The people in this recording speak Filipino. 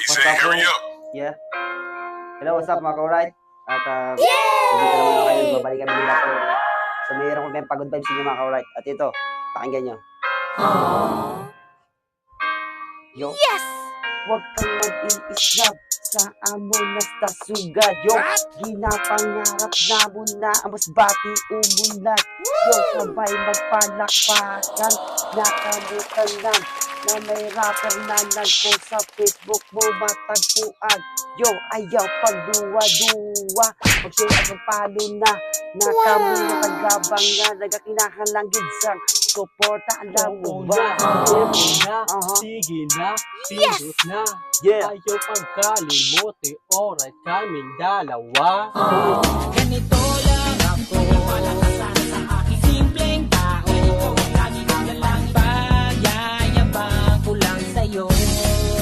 What's up, bro? Yeah. Hello, what's up mga ka-alright? At hindi ko naman kayo, babalikan namin lahat. So mayroon ko may pagod vibes sa inyo mga ka-alright. At ito, pakinggan nyo. Yo. Yes! Huwag kang mag-iislap sa amon na sugad. Yo, ginapangarap namon na ang mas bati umulat. Yo, sabay magpalakpakan, nakamutan lang na may rapper na nag-post sa Facebook mo matagpuan. Yo, ayaw pagduwa-duwa, mag-share at magpalo na nakamo na taglabang nga, nagakinahalangid sang suporta, alam mo ba? Sige na, pindot na. Yeah. Ayaw pagkalimuti, alright kaming dalawa. Ganito